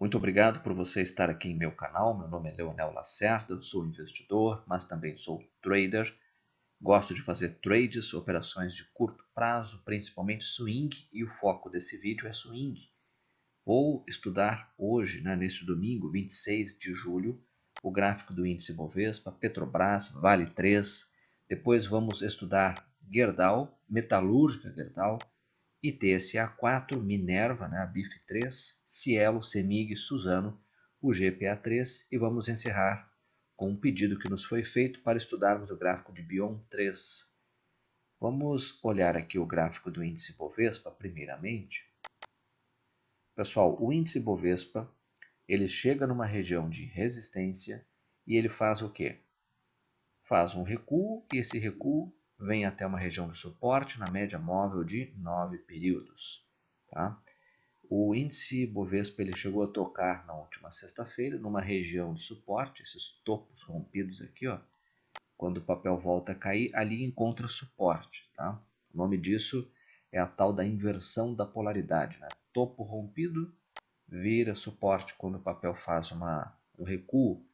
Muito obrigado por você estar aqui em meu canal. Meu nome é Leonel Lacerda, eu sou investidor, mas também sou trader. Gosto de fazer trades, operações de curto prazo, principalmente swing, e o foco desse vídeo é swing. Vou estudar hoje, neste domingo, 26 de julho, o gráfico do índice Bovespa, Petrobras, Vale 3. Depois vamos estudar Gerdau, Metalúrgica Gerdau, ITSA4, Minerva, a BIF3, Cielo, Semig, Suzano, o GPA3 e vamos encerrar com um pedido que nos foi feito para estudarmos o gráfico de Bion 3. Vamos olhar aqui o gráfico do índice Bovespa primeiramente. Pessoal, o índice Bovespa, ele chega numa região de resistência e ele faz o quê? Faz um recuo e esse recuo vem até uma região de suporte na média móvel de 9 períodos. Tá? O índice Bovespa ele chegou a tocar na última sexta-feira numa região de suporte, esses topos rompidos aqui, ó. Quando o papel volta a cair, ali encontra suporte. Tá? O nome disso é a tal da inversão da polaridade. Né? Topo rompido vira suporte quando o papel faz um recuo.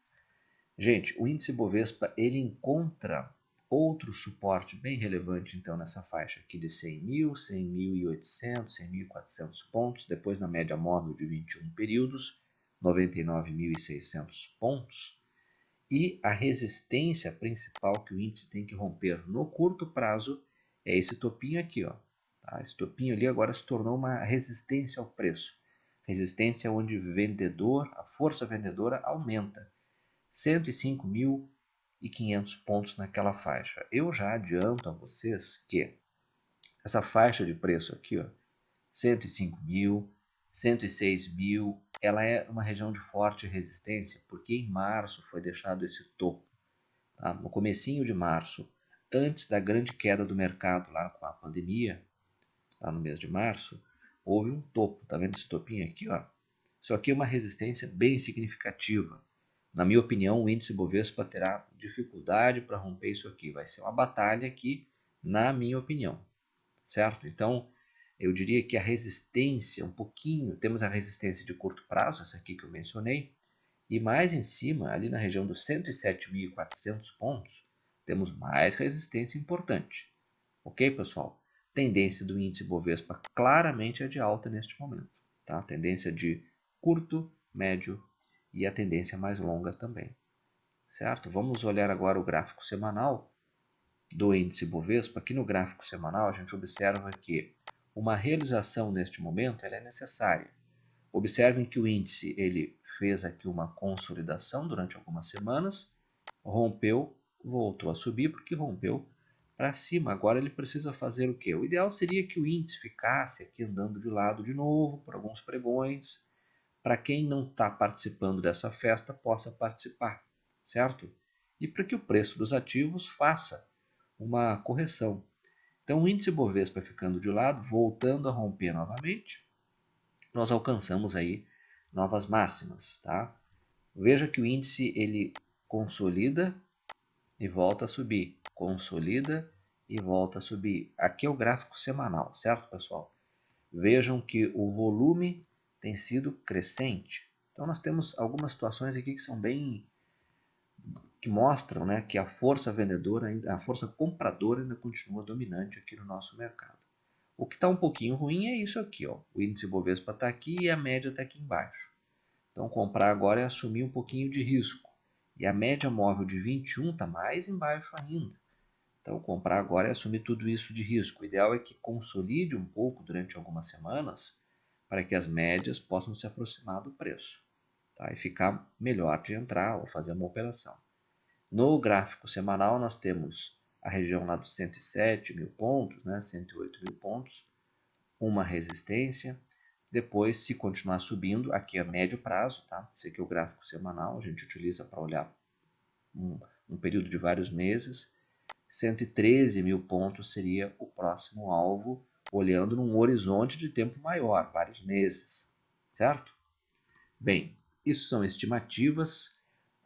Gente, o índice Bovespa ele encontra outro suporte bem relevante então nessa faixa aqui de 100.000, 100.800, 100.400 pontos, depois na média móvel de 21 períodos, 99.600 pontos. E a resistência principal que o índice tem que romper no curto prazo é esse topinho aqui, ó. Tá? Esse topinho ali agora se tornou uma resistência ao preço. Resistência onde a força vendedora aumenta. 105.500 pontos naquela faixa. Eu já adianto a vocês que essa faixa de preço aqui, ó, 105.000, 106.000, ela é uma região de forte resistência, porque em março foi deixado esse topo. Tá? No comecinho de março, antes da grande queda do mercado lá com a pandemia, lá no mês de março, houve um topo. Tá vendo esse topinho aqui? Ó? Isso aqui é uma resistência bem significativa. Na minha opinião, o índice Bovespa terá dificuldade para romper isso aqui. Vai ser uma batalha aqui, na minha opinião. Certo? Então, eu diria que a resistência, um pouquinho, temos a resistência de curto prazo, essa aqui que eu mencionei, e mais em cima, ali na região dos 107.400 pontos, temos mais resistência importante. Ok, pessoal? Tendência do índice Bovespa claramente é de alta neste momento. Tá? Tendência de curto, médio e a tendência mais longa também. Certo? Vamos olhar agora o gráfico semanal do índice Bovespa. Aqui no gráfico semanal a gente observa que uma realização neste momento ela é necessária. Observem que o índice ele fez aqui uma consolidação durante algumas semanas, rompeu, voltou a subir porque rompeu para cima. Agora ele precisa fazer o quê? O ideal seria que o índice ficasse aqui andando de lado de novo por alguns pregões, para quem não está participando dessa festa possa participar, certo? E para que o preço dos ativos faça uma correção. Então o índice Bovespa ficando de lado, voltando a romper novamente, nós alcançamos aí novas máximas, tá? Veja que o índice ele consolida e volta a subir, consolida e volta a subir. Aqui é o gráfico semanal, certo, pessoal? Vejam que o volume tem sido crescente. Então nós temos algumas situações aqui que são bem que mostram, né, que a força vendedora, a força compradora ainda continua dominante aqui no nosso mercado. O que está um pouquinho ruim é isso aqui, ó. O índice Bovespa está aqui e a média está aqui embaixo. Então comprar agora é assumir um pouquinho de risco. E a média móvel de 21 está mais embaixo ainda. Então comprar agora é assumir tudo isso de risco. O ideal é que consolide um pouco durante algumas semanas para que as médias possam se aproximar do preço. Tá? E ficar melhor de entrar ou fazer uma operação. No gráfico semanal nós temos a região lá dos 107.000 pontos, 108.000 pontos, uma resistência. Depois, se continuar subindo, aqui é médio prazo, tá? Esse aqui é o gráfico semanal, a gente utiliza para olhar um período de vários meses. 113.000 pontos seria o próximo alvo, olhando num horizonte de tempo maior, vários meses, certo? Bem, isso são estimativas.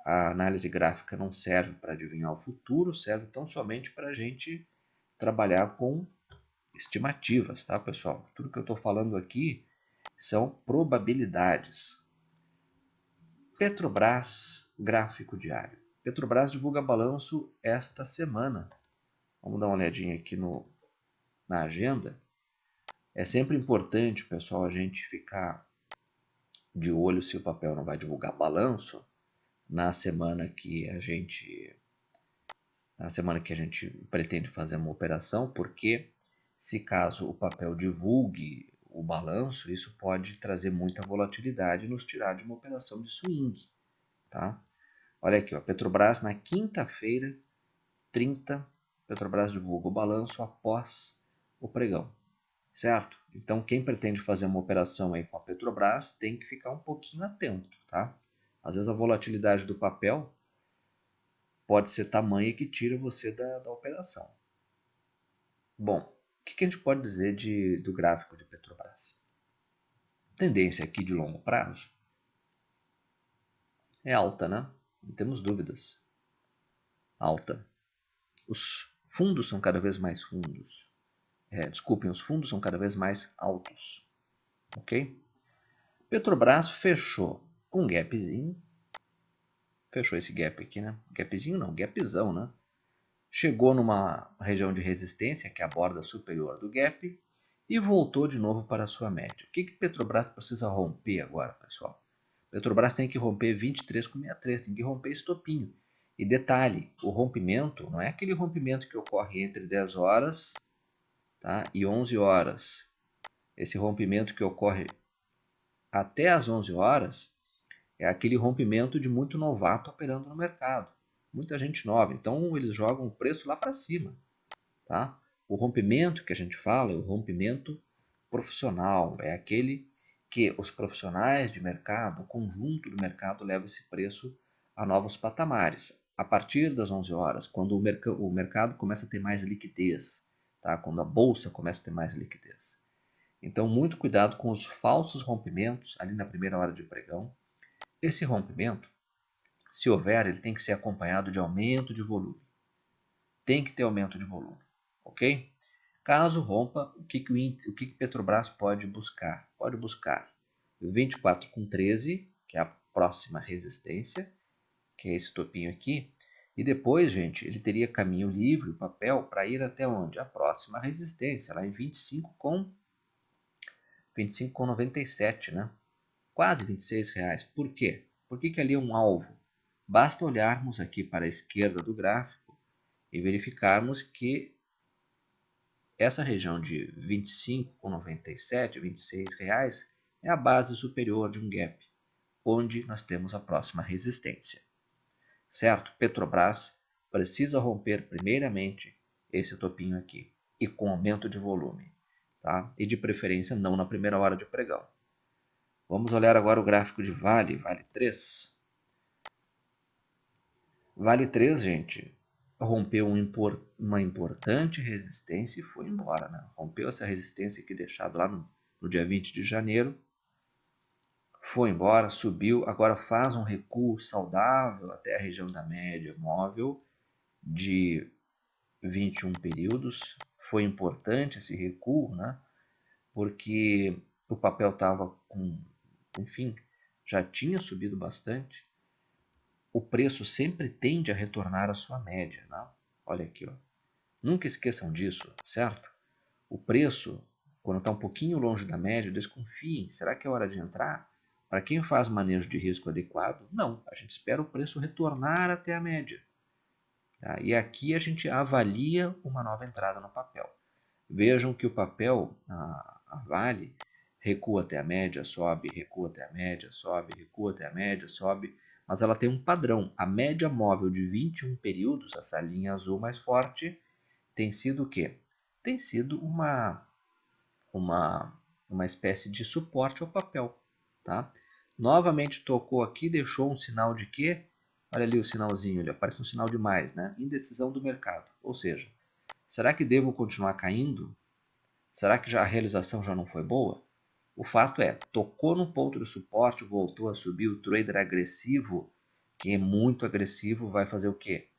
A análise gráfica não serve para adivinhar o futuro, serve tão somente para a gente trabalhar com estimativas, tá, pessoal? Tudo que eu estou falando aqui são probabilidades. Petrobras, gráfico diário. Petrobras divulga balanço esta semana. Vamos dar uma olhadinha aqui na agenda. É sempre importante, pessoal, a gente ficar de olho se o papel não vai divulgar balanço na semana que a gente pretende fazer uma operação, porque se caso o papel divulgue o balanço, isso pode trazer muita volatilidade e nos tirar de uma operação de swing, tá? Olha aqui, ó, Petrobras na quinta-feira, 30, Petrobras divulga o balanço após o pregão, certo? Então quem pretende fazer uma operação aí com a Petrobras tem que ficar um pouquinho atento, tá? Às vezes a volatilidade do papel pode ser tamanha que tira você da operação. Bom, o que a gente pode dizer do gráfico de Petrobras? Tendência aqui de longo prazo é alta, né? Não temos dúvidas. Alta. Os fundos são cada vez mais fundos. Os fundos são cada vez mais altos. Ok? Petrobras fechou um gapzinho. Fechou esse gap aqui, né? Gapzinho não, gapzão, né? Chegou numa região de resistência, que é a borda superior do gap, e voltou de novo para a sua média. O que Petrobras precisa romper agora, pessoal? Petrobras tem que romper 23,63, tem que romper estopinho. E detalhe, o rompimento não é aquele rompimento que ocorre entre 10 horas, tá, e 11 horas. Esse rompimento que ocorre até as 11 horas é aquele rompimento de muito novato operando no mercado. Muita gente nova, então eles jogam o preço lá para cima. Tá? O rompimento que a gente fala é o rompimento profissional, é aquele que os profissionais de mercado, o conjunto do mercado leva esse preço a novos patamares. A partir das 11 horas, quando o mercado começa a ter mais liquidez, tá? Quando a bolsa começa a ter mais liquidez. Então, muito cuidado com os falsos rompimentos ali na primeira hora de pregão. Esse rompimento, se houver, ele tem que ser acompanhado de aumento de volume. Tem que ter aumento de volume, ok? Caso rompa, o que Petrobras pode buscar? Pode buscar 24,13, que é a próxima resistência, que é esse topinho aqui. E depois, gente, ele teria caminho livre, o papel, para ir até onde? A próxima resistência, lá em 25,97, né? Quase R$ 26. Por quê? Por que ali é um alvo? Basta olharmos aqui para a esquerda do gráfico e verificarmos que essa região de 25,97, R$ 26 é a base superior de um gap, onde nós temos a próxima resistência. Certo? Petrobras precisa romper primeiramente esse topinho aqui e com aumento de volume, tá? E de preferência não na primeira hora de pregão. Vamos olhar agora o gráfico de Vale 3. Vale 3, gente, rompeu uma importante resistência e foi embora, né? Rompeu essa resistência aqui deixada lá no dia 20 de janeiro, foi embora, subiu, agora faz um recuo saudável até a região da média móvel de 21 períodos. Foi importante esse recuo, né? Porque o papel estava enfim, já tinha subido bastante. O preço sempre tende a retornar à sua média, né? Olha aqui, ó. Nunca esqueçam disso, certo? O preço, quando está um pouquinho longe da média, desconfiem. Será que é hora de entrar? Para quem faz manejo de risco adequado, não. A gente espera o preço retornar até a média. Tá? E aqui a gente avalia uma nova entrada no papel. Vejam que o papel, a Vale, recua até a média, sobe, recua até a média, sobe, recua até a média, sobe. Mas ela tem um padrão. A média móvel de 21 períodos, essa linha azul mais forte, tem sido o quê? Tem sido uma espécie de suporte ao papel. Tá? Novamente tocou aqui, deixou um sinal de quê? Olha ali o sinalzinho, ele aparece um sinal de mais, né? Indecisão do mercado. Ou seja, será que devo continuar caindo? Será que a realização já não foi boa? O fato é, tocou no ponto de suporte, voltou a subir, o trader agressivo, que é muito agressivo, vai fazer o quê?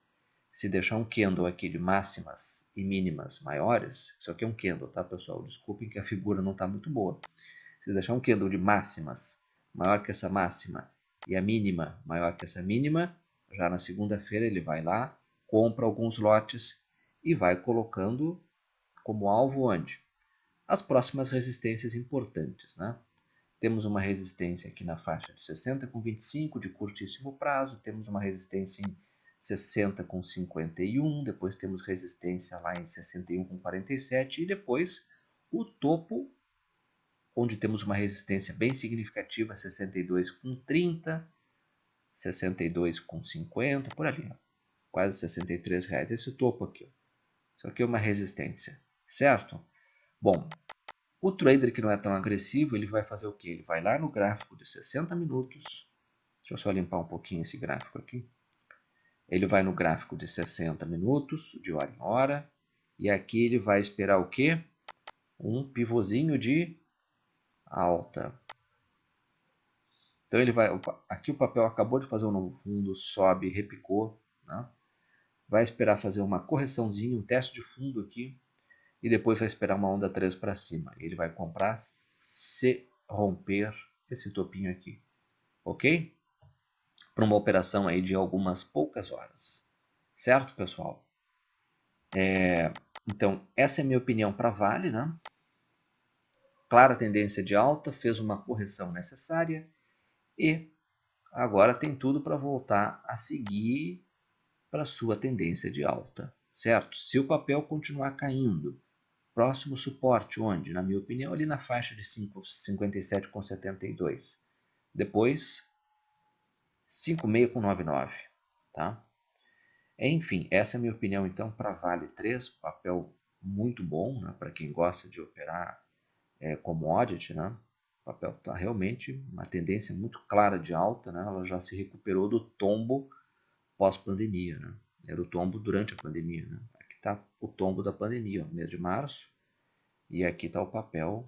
Se deixar um candle aqui de máximas e mínimas maiores, isso aqui é um candle, tá, pessoal? Desculpem que a figura não está muito boa. Se deixar um candle de máximas maior que essa máxima e a mínima maior que essa mínima, já na segunda-feira ele vai lá, compra alguns lotes e vai colocando como alvo onde? As próximas resistências importantes, né? Temos uma resistência aqui na faixa de 60,25 de curtíssimo prazo, temos uma resistência em 60,51, depois temos resistência lá em 61,47 e depois o topo, onde temos uma resistência bem significativa, 62,30, 62,50, por ali, ó, quase R$63. Esse topo aqui, ó. Isso aqui é uma resistência, certo? Bom, o trader que não é tão agressivo, ele vai fazer o quê? Ele vai lá no gráfico de 60 minutos. Deixa eu só limpar um pouquinho esse gráfico aqui. Ele vai no gráfico de 60 minutos, de hora em hora. E aqui ele vai esperar o quê? Um pivôzinho de alta. Então ele vai... Aqui o papel acabou de fazer um novo fundo, sobe, repicou, né? Vai esperar fazer uma correçãozinha, um teste de fundo aqui. E depois vai esperar uma onda 3 para cima. Ele vai comprar se romper esse topinho aqui, ok? Para uma operação aí de algumas poucas horas, certo, pessoal? Então, essa é a minha opinião para Vale, né? Clara tendência de alta, fez uma correção necessária e agora tem tudo para voltar a seguir para sua tendência de alta, certo? Se o papel continuar caindo, próximo suporte onde? Na minha opinião, ali na faixa de 57,72. Depois, 56,99, tá? Enfim, essa é a minha opinião então para Vale 3, papel muito bom, né, para quem gosta de operar commodity, né? O papel está realmente uma tendência muito clara de alta, né? Ela já se recuperou do tombo pós-pandemia, né? Era o tombo durante a pandemia, né? Aqui está o tombo da pandemia, mês de março, e aqui está o papel,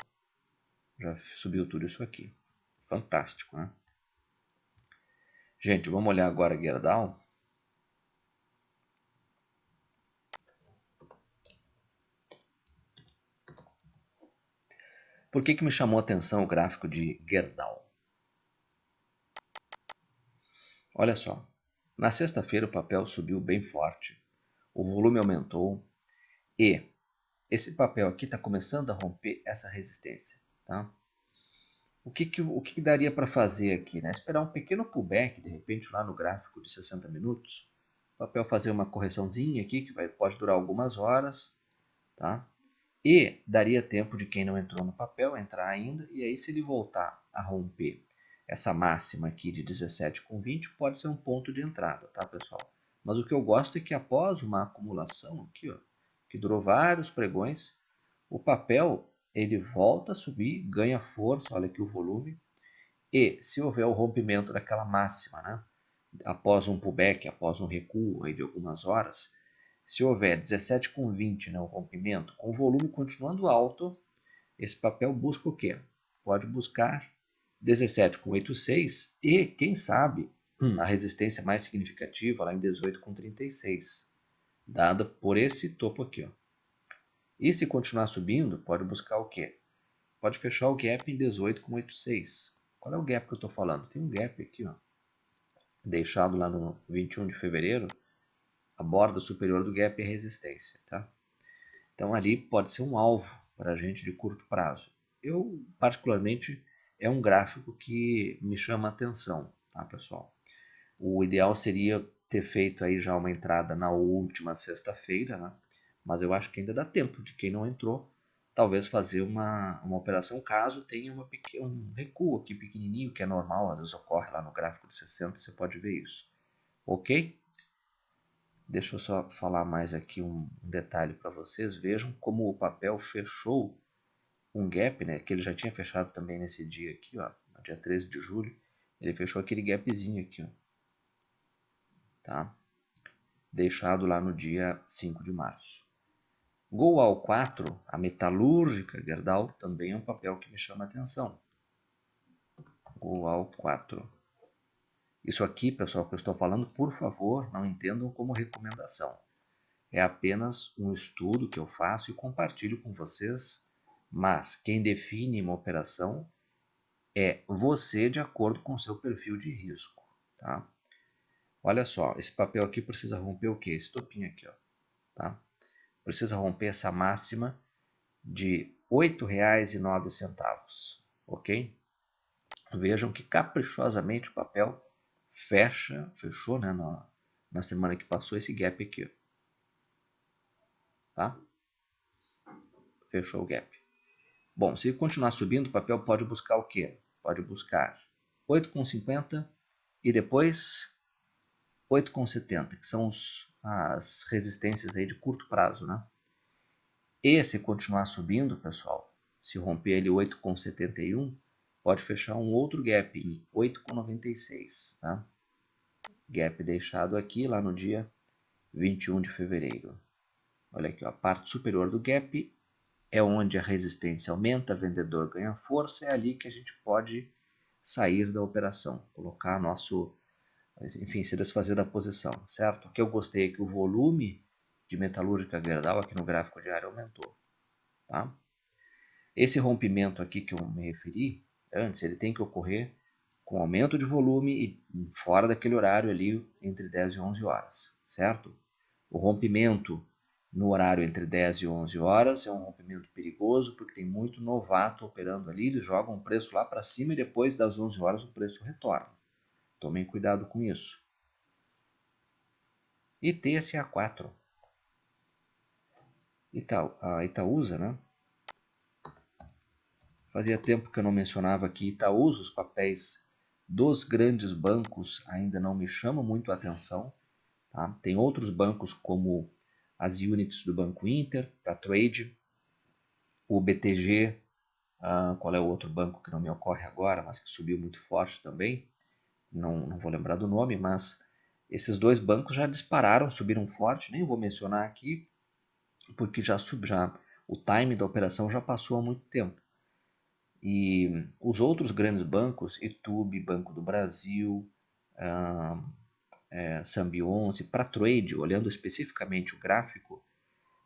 já subiu tudo isso aqui. Fantástico, né? Gente, vamos olhar agora a Gerdau. Por que me chamou a atenção o gráfico de Gerdau? Olha só, na sexta-feira o papel subiu bem forte, o volume aumentou e esse papel aqui está começando a romper essa resistência, tá? O que daria para fazer aqui, né? Esperar um pequeno pullback, de repente lá no gráfico de 60 minutos, o papel fazer uma correçãozinha aqui que pode durar algumas horas, tá? E daria tempo de quem não entrou no papel entrar ainda, e aí se ele voltar a romper essa máxima aqui de 17,20 pode ser um ponto de entrada, tá, pessoal? Mas o que eu gosto é que após uma acumulação aqui, ó, que durou vários pregões, o papel ele volta a subir, ganha força, olha aqui o volume, e se houver o rompimento daquela máxima, né, após um pullback, após um recuo aí de algumas horas, se houver 17,20, né, o rompimento, com o volume continuando alto, esse papel busca o quê? Pode buscar 17,86 e, quem sabe, a resistência mais significativa lá em 18,36, dada por esse topo aqui, ó. E se continuar subindo, pode buscar o quê? Pode fechar o gap em 18,86. Qual é o gap que eu estou falando? Tem um gap aqui, ó, deixado lá no 21 de fevereiro, a borda superior do gap é resistência, tá? Então ali pode ser um alvo para a gente de curto prazo. Eu, particularmente, é um gráfico que me chama a atenção, tá, pessoal? O ideal seria ter feito aí já uma entrada na última sexta-feira, né? Mas eu acho que ainda dá tempo de quem não entrou, talvez fazer uma operação caso tenha um recuo aqui pequenininho, que é normal, às vezes ocorre lá no gráfico de 60, você pode ver isso. Ok? Deixa eu só falar mais aqui um detalhe para vocês. Vejam como o papel fechou um gap, né? Que ele já tinha fechado também nesse dia aqui, ó, no dia 13 de julho. Ele fechou aquele gapzinho aqui, ó, tá? Deixado lá no dia 5 de março. Goal 4, a metalúrgica Gerdau, também é um papel que me chama a atenção. Goal 4. Isso aqui, pessoal, que eu estou falando, por favor, não entendam como recomendação. É apenas um estudo que eu faço e compartilho com vocês, mas quem define uma operação é você de acordo com o seu perfil de risco, tá? Olha só, esse papel aqui precisa romper o quê? Esse topinho aqui, ó, tá? Precisa romper essa máxima de R$ 8,09, ok? Vejam que caprichosamente o papel fechou, né, na semana que passou esse gap aqui, ó, tá? Fechou o gap. Bom, se continuar subindo, o papel pode buscar o quê? Pode buscar 8,50 e depois 8,70, que são as resistências aí de curto prazo, né? E se continuar subindo, pessoal, se romper ele 8,71, pode fechar um outro gap em 8,96, tá? Gap deixado aqui lá no dia 21 de fevereiro. Olha aqui, ó, a parte superior do gap é onde a resistência aumenta, vendedor ganha força, é ali que a gente pode sair da operação, colocar nosso, enfim, se desfazer da posição, certo? O que eu gostei é que o volume de metalúrgica Gerdau aqui no gráfico diário aumentou, tá? Esse rompimento aqui que eu me referi antes, ele tem que ocorrer com aumento de volume e fora daquele horário ali entre 10 e 11 horas, certo? O rompimento no horário entre 10 e 11 horas é um rompimento perigoso porque tem muito novato operando ali, eles jogam o preço lá para cima e depois das 11 horas o preço retorna. Tomem cuidado com isso. E TSA4. A Itaúsa, né? Fazia tempo que eu não mencionava aqui Itaúsa, os papéis dos grandes bancos ainda não me chamam muito a atenção. Tá? Tem outros bancos como as units do Banco Inter para trade, o BTG, qual é o outro banco que não me ocorre agora, mas que subiu muito forte também, não vou lembrar do nome, mas esses dois bancos já dispararam, subiram forte, nem vou mencionar aqui, porque já o time da operação já passou há muito tempo. E os outros grandes bancos, Itube, Banco do Brasil, Sambi11, para trade, olhando especificamente o gráfico,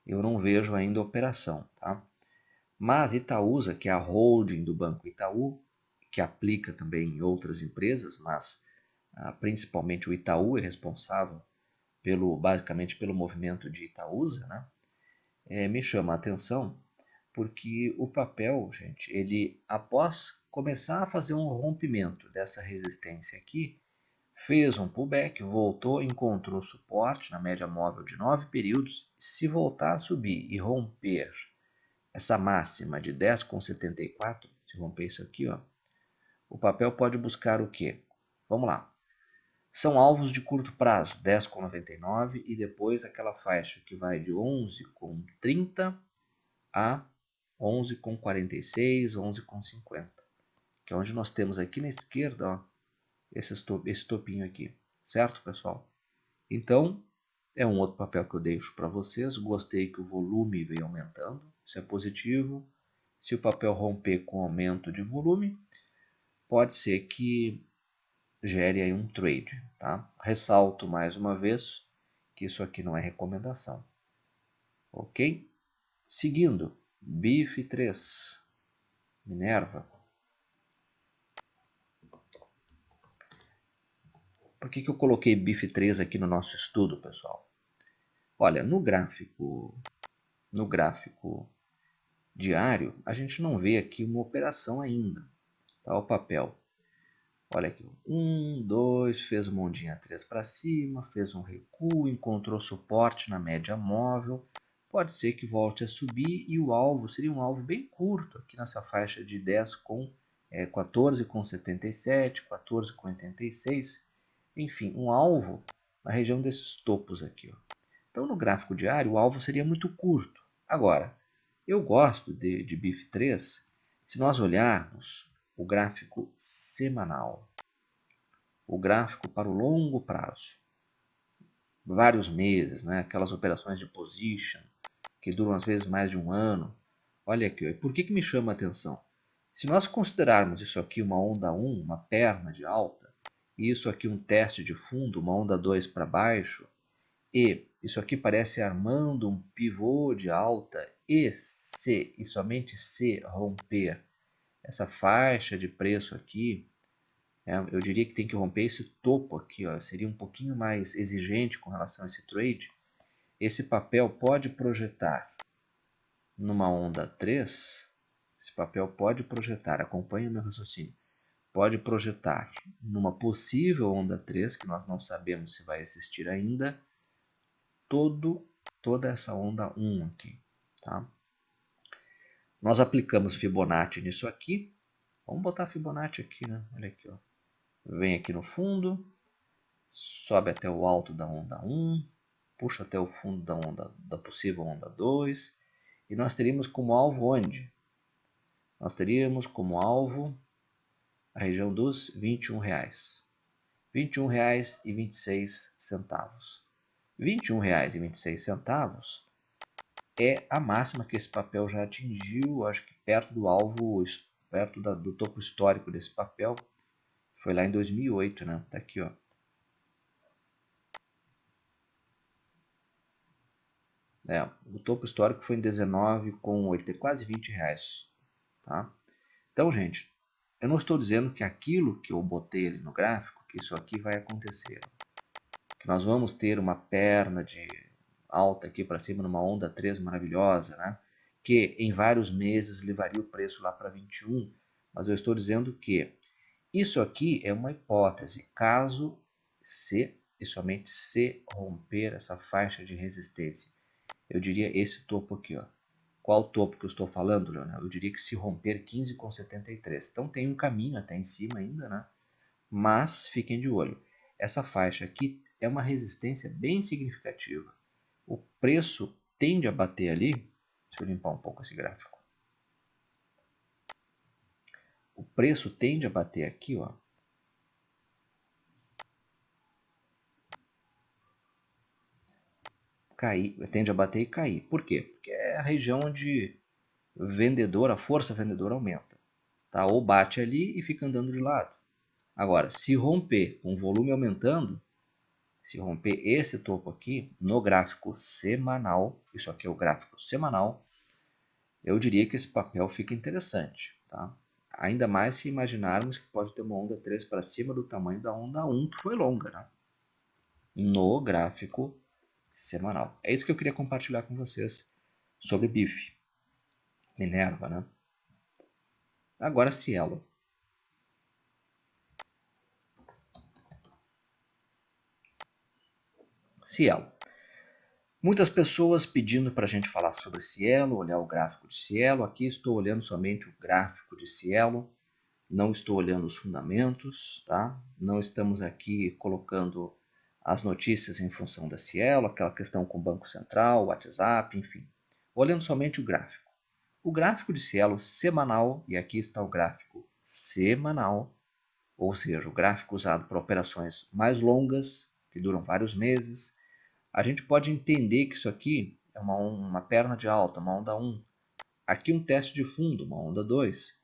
eu não vejo ainda a operação, tá? Mas Itaúsa, que é a holding do Banco Itaú, que aplica também em outras empresas, mas principalmente o Itaú é responsável basicamente pelo movimento de Itaúsa, né? Me chama a atenção porque o papel, gente, ele após começar a fazer um rompimento dessa resistência aqui, fez um pullback, voltou, encontrou suporte na média móvel de 9 períodos. Se voltar a subir e romper essa máxima de 10,74, se romper isso aqui, ó, o papel pode buscar o quê? Vamos lá. São alvos de curto prazo, 10,99 e depois aquela faixa que vai de 11,30 a 11,46, 11,50, que é onde nós temos aqui na esquerda, ó, esse topinho aqui, certo, pessoal? Então, é um outro papel que eu deixo para vocês. Gostei que o volume veio aumentando, isso é positivo. Se o papel romper com aumento de volume, pode ser que gere aí um trade, tá? Ressalto mais uma vez que isso aqui não é recomendação, ok? Seguindo, BIF3, Minerva. Por que eu coloquei BIF3 aqui no nosso estudo, pessoal? Olha, no gráfico diário, a gente não vê aqui uma operação ainda. Tá o papel. Olha aqui, 1, 2, fez uma ondinha 3 para cima, fez um recuo, encontrou suporte na média móvel. Pode ser que volte a subir e o alvo seria um alvo bem curto, aqui nessa faixa de 10 com 14,77, 14,86. Enfim, um alvo na região desses topos aqui. Ó. Então, no gráfico diário, o alvo seria muito curto. Agora, eu gosto de BIF3 se nós olharmos o gráfico semanal, o gráfico para o longo prazo, vários meses, né? Aquelas operações de position que duram às vezes mais de um ano. Olha aqui, por que me chama a atenção? Se nós considerarmos isso aqui uma onda 1, uma perna de alta, e isso aqui um teste de fundo, uma onda 2 para baixo, e isso aqui parece armando um pivô de alta, e somente se romper essa faixa de preço aqui, eu diria que tem que romper esse topo aqui, ó, seria um pouquinho mais exigente com relação a esse trade. Esse papel pode projetar numa onda 3, esse papel pode projetar, acompanhe o meu raciocínio, pode projetar numa possível onda 3, que nós não sabemos se vai existir ainda, toda essa onda 1 aqui, tá? Nós aplicamos Fibonacci nisso aqui. Vamos botar Fibonacci aqui, né? Olha aqui, ó. Vem aqui no fundo, sobe até o alto da onda 1, puxa até o fundo da possível onda 2, e nós teríamos como alvo onde? Nós teríamos como alvo a região dos R$21. R$21,26. R$21,26 é a máxima que esse papel já atingiu, acho que perto do alvo, perto do topo histórico desse papel. Foi lá em 2008, né? Tá aqui, ó. O topo histórico foi em 19,80, quase R$20, tá? Então, gente, eu não estou dizendo que aquilo que eu botei ali no gráfico, que isso aqui vai acontecer. Que nós vamos ter uma perna de alta aqui para cima numa onda 3 maravilhosa, né? Que em vários meses levaria o preço lá para 21, mas eu estou dizendo que isso aqui é uma hipótese, caso se e somente se romper essa faixa de resistência. Eu diria esse topo aqui, ó. Qual topo que eu estou falando, Leonel? Eu diria que se romper 15,73. Então tem um caminho até em cima ainda, né? Mas fiquem de olho. Essa faixa aqui é uma resistência bem significativa. O preço tende a bater ali. Deixa eu limpar um pouco esse gráfico. O preço tende a bater aqui, ó. Tende a bater e cair. Por quê? Porque é a região onde a força vendedora aumenta. Tá? Ou bate ali e fica andando de lado. Agora, se romper com o volume aumentando, se romper esse topo aqui, no gráfico semanal, isso aqui é o gráfico semanal, eu diria que esse papel fica interessante. Tá? Ainda mais se imaginarmos que pode ter uma onda 3 para cima do tamanho da onda 1, que foi longa, né? No gráfico semanal. É isso que eu queria compartilhar com vocês sobre BIF. Minerva, né? Agora Cielo. Cielo. Muitas pessoas pedindo para a gente falar sobre Cielo, olhar o gráfico de Cielo. Aqui estou olhando somente o gráfico de Cielo, não estou olhando os fundamentos, tá? Não estamos aqui colocando as notícias em função da Cielo, aquela questão com o Banco Central, WhatsApp, enfim. Olhando somente o gráfico. O gráfico de Cielo semanal, e aqui está o gráfico semanal, ou seja, o gráfico usado para operações mais longas, que duram vários meses. A gente pode entender que isso aqui é uma perna de alta, uma onda 1. Aqui um teste de fundo, uma onda 2.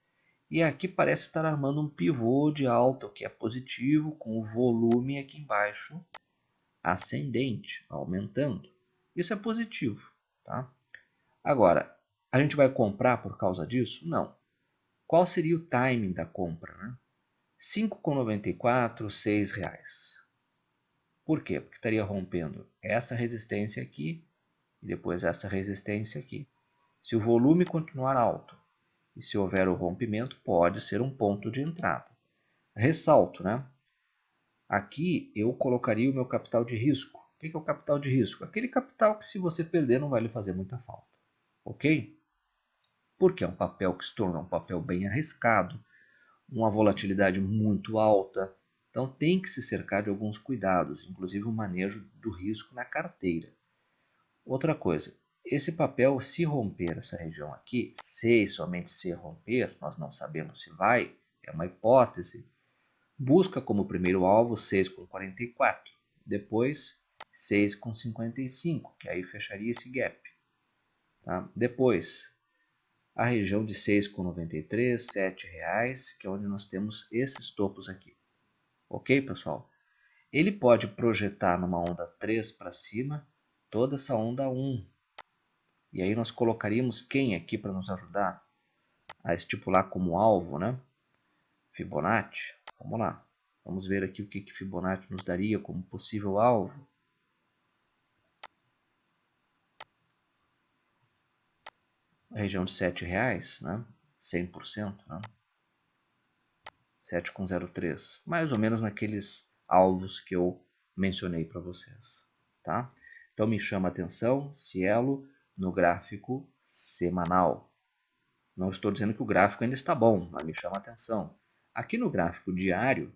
E aqui parece estar armando um pivô de alta, o que é positivo, com o volume aqui embaixo ascendente, aumentando. Isso é positivo, tá? Agora, a gente vai comprar por causa disso? Não. Qual seria o timing da compra, né? 5,94, R$6. Por quê? Porque estaria rompendo essa resistência aqui e depois essa resistência aqui. Se o volume continuar alto e se houver o rompimento, pode ser um ponto de entrada. Ressalto, né? Aqui eu colocaria o meu capital de risco. O que é o capital de risco? Aquele capital que se você perder não vai lhe fazer muita falta. Ok? Porque é um papel que se torna um papel bem arriscado, uma volatilidade muito alta. Então tem que se cercar de alguns cuidados, inclusive o manejo do risco na carteira. Outra coisa, esse papel, se romper essa região aqui, se e somente se romper, nós não sabemos se vai, é uma hipótese, busca como primeiro alvo 6,44, depois 6,55, que aí fecharia esse gap. Tá? Depois, a região de 6,93, R$7, que é onde nós temos esses topos aqui. Ok, pessoal? Ele pode projetar numa onda 3 para cima toda essa onda 1. E aí nós colocaríamos quem aqui para nos ajudar? a estipular como alvo, né? Fibonacci. Vamos lá. Vamos ver aqui o que Fibonacci nos daria como possível alvo. A região de R$7, né? 100%, né? 7,03. Mais ou menos naqueles alvos que eu mencionei para vocês, tá? Então me chama a atenção Cielo no gráfico semanal. Não estou dizendo que o gráfico ainda está bom, mas me chama a atenção. Aqui no gráfico diário,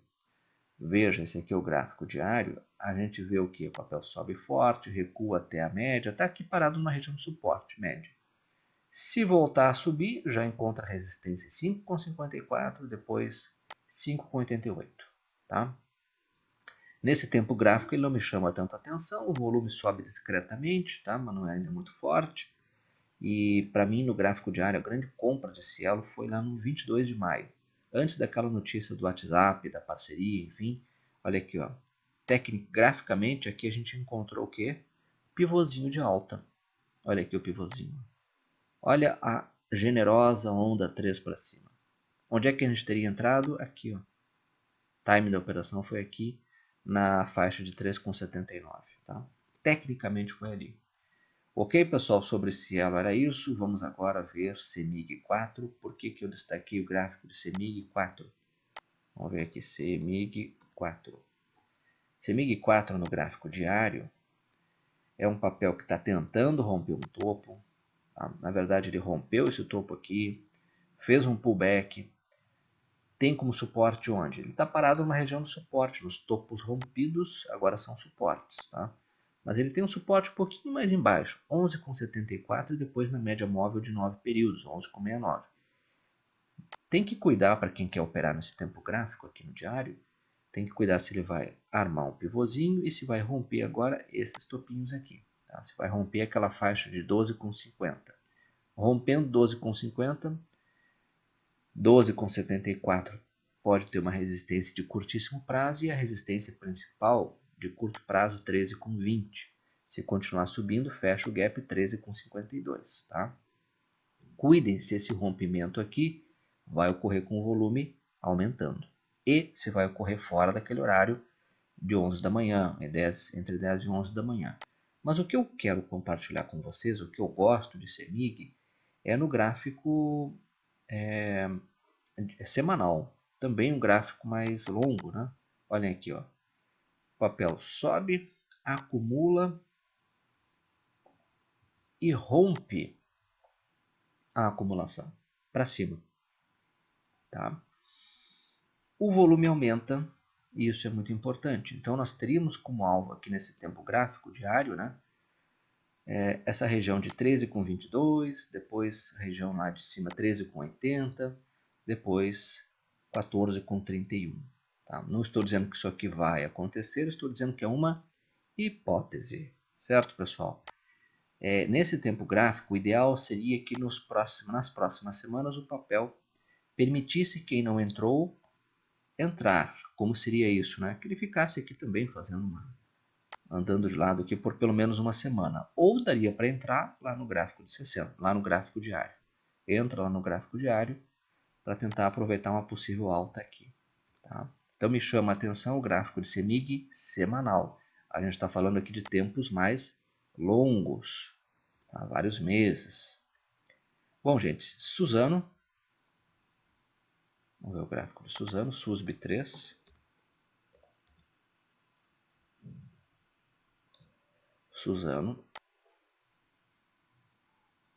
veja, esse aqui é o gráfico diário, a gente vê o que? O papel sobe forte, recua até a média, está aqui parado numa região de suporte, média. Se voltar a subir, já encontra resistência 5,54, depois 5,88, tá? Nesse tempo gráfico ele não me chama tanto atenção, o volume sobe discretamente, tá? Mas não é ainda muito forte. E para mim no gráfico diário a grande compra de Cielo foi lá no 22 de maio, antes daquela notícia do WhatsApp, da parceria, enfim. Olha aqui, ó. Graficamente aqui a gente encontrou o quê? Pivôzinho de alta. Olha aqui o pivôzinho. Olha a generosa onda 3 para cima. Onde é que a gente teria entrado? Aqui, ó. Time da operação foi aqui na faixa de 3,79, tá? Tecnicamente foi ali. Ok, pessoal, sobre Cielo era isso. Vamos agora ver CEMIG 4. Por que eu destaquei o gráfico de CEMIG 4? Vamos ver aqui, CEMIG 4. CEMIG 4 no gráfico diário é um papel que está tentando romper um topo. Tá? Na verdade, ele rompeu esse topo aqui, fez um pullback. Tem como suporte onde? Ele está parado numa região de suporte. Nos topos rompidos, agora são suportes, tá? Mas ele tem um suporte um pouquinho mais embaixo, 11,74 e depois na média móvel de 9 períodos, 11,69. Tem que cuidar para quem quer operar nesse tempo gráfico aqui no diário, tem que cuidar se ele vai armar um pivôzinho e se vai romper agora esses topinhos aqui. Tá? Se vai romper aquela faixa de 12,50. Rompendo 12,50, 12,74 pode ter uma resistência de curtíssimo prazo e a resistência principal de curto prazo 13,20. Se continuar subindo, fecha o gap 13,52, tá? Cuidem se esse rompimento aqui vai ocorrer com o volume aumentando e se vai ocorrer fora daquele horário de 11 da manhã, entre 10 e 11 da manhã. Mas o que eu quero compartilhar com vocês, o que eu gosto de CEMIG, é no gráfico semanal. Também um gráfico mais longo, né? Olhem aqui, ó. O papel sobe, acumula e rompe a acumulação para cima, tá? O volume aumenta e isso é muito importante. Então nós teríamos como alvo aqui nesse tempo gráfico diário, né? Essa região de 13,22, depois a região lá de cima 13,80, depois 14,31. Tá? Não estou dizendo que isso aqui vai acontecer, estou dizendo que é uma hipótese, certo, pessoal? Nesse tempo gráfico, o ideal seria que nas próximas semanas o papel permitisse quem não entrou entrar. Como seria isso? Né? Que ele ficasse aqui também andando de lado aqui por pelo menos uma semana. Ou daria para entrar lá no gráfico de 60, lá no gráfico diário. Entra lá no gráfico diário para tentar aproveitar uma possível alta aqui. Tá? Então me chama a atenção o gráfico de CEMIG semanal. A gente está falando aqui de tempos mais longos, tá? Vários meses. Bom, gente, Suzano. Vamos ver o gráfico de Suzano, SUSB 3. Suzano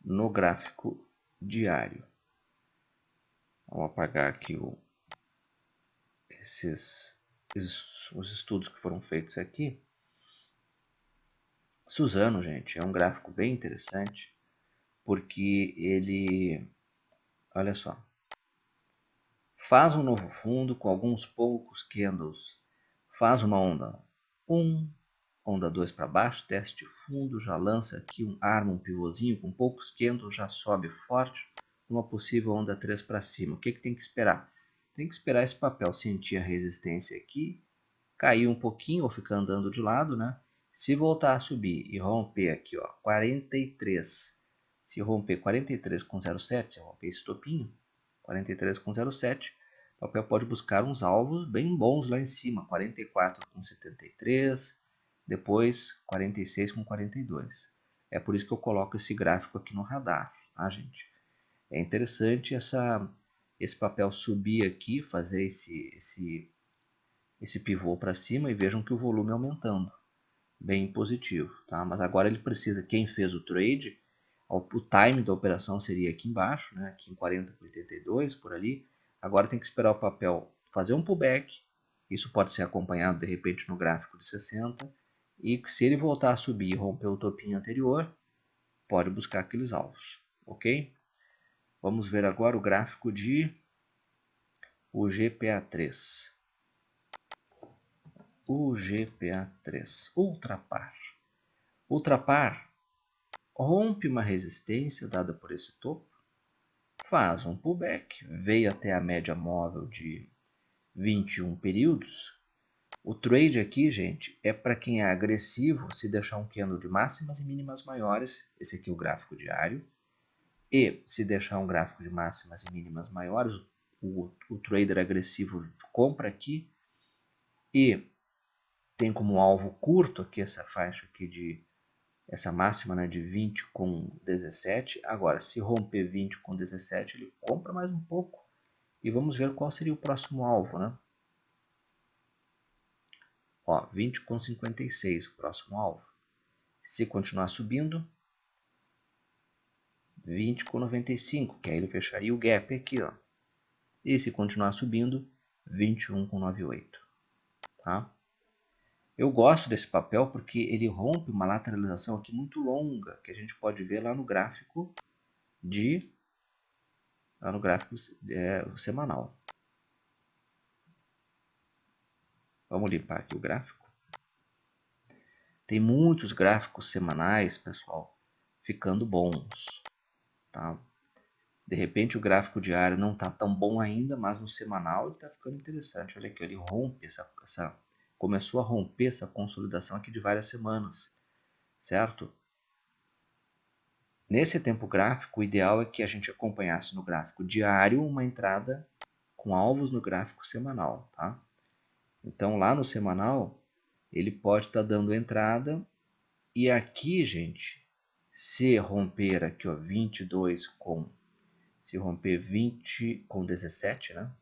no gráfico diário. Vou apagar aqui os estudos que foram feitos aqui. Suzano, gente, é um gráfico bem interessante, porque ele, olha só, faz um novo fundo com alguns poucos candles, faz uma onda 1, onda 2 para baixo, teste fundo, já lança aqui arma um pivôzinho com poucos candles, já sobe forte, uma possível onda 3 para cima. O que tem que esperar? Tem que esperar esse papel sentir a resistência aqui, cair um pouquinho ou ficar andando de lado, né? Se voltar a subir e romper aqui, ó, 43, se romper 43,07, se romper esse topinho, 43,07. O papel pode buscar uns alvos bem bons lá em cima, 44,73, depois 46,42. É por isso que eu coloco esse gráfico aqui no radar, tá, gente? É interessante esse papel subir aqui, fazer esse pivô para cima e vejam que o volume aumentando, bem positivo, tá? Mas agora ele precisa, quem fez o trade, o time da operação seria aqui embaixo, né? Aqui em 40,82 por ali. Agora tem que esperar o papel fazer um pullback, isso pode ser acompanhado de repente no gráfico de 60, e se ele voltar a subir e romper o topinho anterior, pode buscar aqueles alvos, ok? Vamos ver agora o gráfico de o GPA3. O GPA3, ultrapar. Ultrapar rompe uma resistência dada por esse topo, faz um pullback, veio até a média móvel de 21 períodos. O trade aqui, gente, é para quem é agressivo se deixar um candle de máximas e mínimas maiores, esse aqui é o gráfico diário, e se deixar um gráfico de máximas e mínimas maiores, o trader agressivo compra aqui e tem como alvo curto aqui essa faixa aqui de essa máxima, né, de 20 com 17. Agora, se romper 20 com 17, ele compra mais um pouco. E vamos ver qual seria o próximo alvo, né? Ó, 20 com 56, o próximo alvo. Se continuar subindo, 20 com 95, que aí ele fecharia o gap aqui, ó. E se continuar subindo, 21 com 98, tá? Eu gosto desse papel porque ele rompe uma lateralização aqui muito longa, que a gente pode ver lá no gráfico semanal. Vamos limpar aqui o gráfico. Tem muitos gráficos semanais, pessoal, ficando bons, tá? De repente o gráfico diário não está tão bom ainda, mas no semanal ele está ficando interessante. Olha aqui, ele rompe começou a romper essa consolidação aqui de várias semanas, certo? Nesse tempo gráfico, o ideal é que a gente acompanhasse no gráfico diário uma entrada com alvos no gráfico semanal, tá? Então lá no semanal ele pode estar dando entrada e aqui, gente, se romper aqui, ó, 22 com, se romper 20 com 17, né?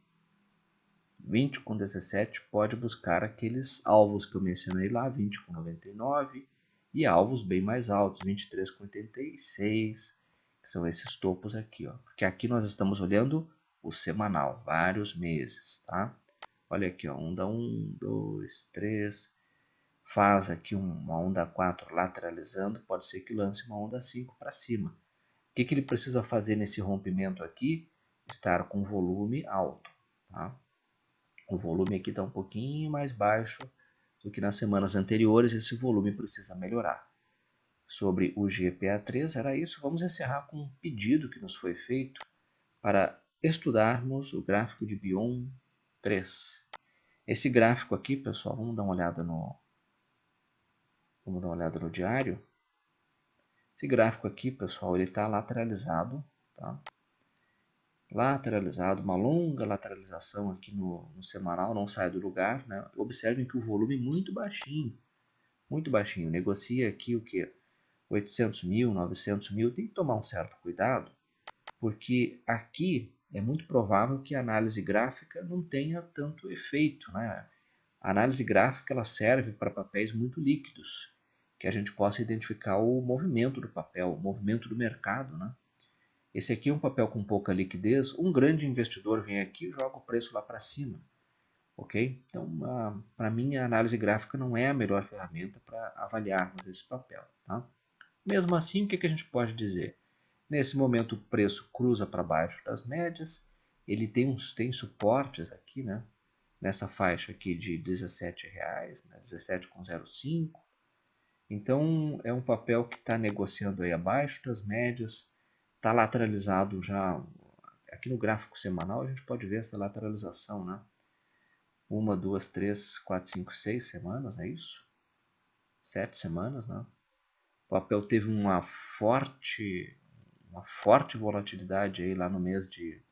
20 com 17 pode buscar aqueles alvos que eu mencionei lá, 20 com 99 e alvos bem mais altos, 23 com 86, que são esses topos aqui, ó. Porque aqui nós estamos olhando o semanal, vários meses, tá? Olha aqui, ó, onda 1, 2, 3, faz aqui uma onda 4 lateralizando, pode ser que lance uma onda 5 para cima. O que ele precisa fazer nesse rompimento aqui? Estar com volume alto, tá? O volume aqui está um pouquinho mais baixo do que nas semanas anteriores, esse volume precisa melhorar. Sobre o GPA3 era isso, vamos encerrar com um pedido que nos foi feito para estudarmos o gráfico de Bion 3. Esse gráfico aqui, pessoal, vamos dar uma olhada no diário. Esse gráfico aqui, pessoal, ele está lateralizado, tá? Lateralizado, uma longa lateralização aqui no semanal, não sai do lugar, né? Observem que o volume é muito baixinho, negocia aqui o que? 800 mil, 900 mil, tem que tomar um certo cuidado, porque aqui é muito provável que a análise gráfica não tenha tanto efeito, né? A análise gráfica ela serve para papéis muito líquidos, que a gente possa identificar o movimento do papel, o movimento do mercado, né? Esse aqui é um papel com pouca liquidez, um grande investidor vem aqui e joga o preço lá para cima, ok? Então, para mim, a análise gráfica não é a melhor ferramenta para avaliarmos esse papel, tá? Mesmo assim, o que a gente pode dizer? Nesse momento, o preço cruza para baixo das médias, ele tem suportes aqui, né? Nessa faixa aqui de R$17, né? 17,05. Então, é um papel que está negociando aí abaixo das médias, está lateralizado já. Aqui no gráfico semanal a gente pode ver essa lateralização, né? 1, 2, 3, 4, 5, 6 semanas, é isso? 7 semanas, né? O papel teve uma forte volatilidade aí lá no mês de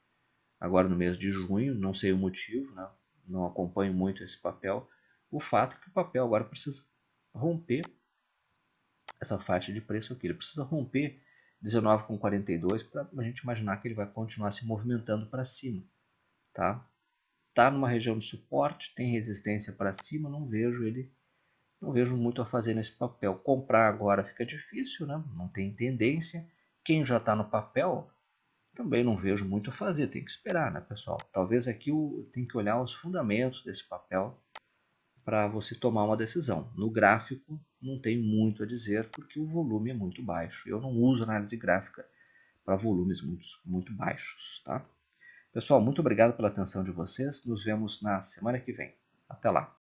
agora no mês de junho, não sei o motivo, né? Não acompanho muito esse papel. O fato é que o papel agora precisa romper essa faixa de preço aqui, ele precisa romper 19,42 para a gente imaginar que ele vai continuar se movimentando para cima, tá? Tá numa região de suporte, tem resistência para cima, não vejo muito a fazer nesse papel. Comprar agora fica difícil, né? Não tem tendência. Quem já está no papel, também não vejo muito a fazer, tem que esperar, né, pessoal? Talvez aqui tem que olhar os fundamentos desse papel para você tomar uma decisão. No gráfico, não tem muito a dizer, porque o volume é muito baixo. Eu não uso análise gráfica para volumes muito baixos, tá? Pessoal, muito obrigado pela atenção de vocês. Nos vemos na semana que vem. Até lá!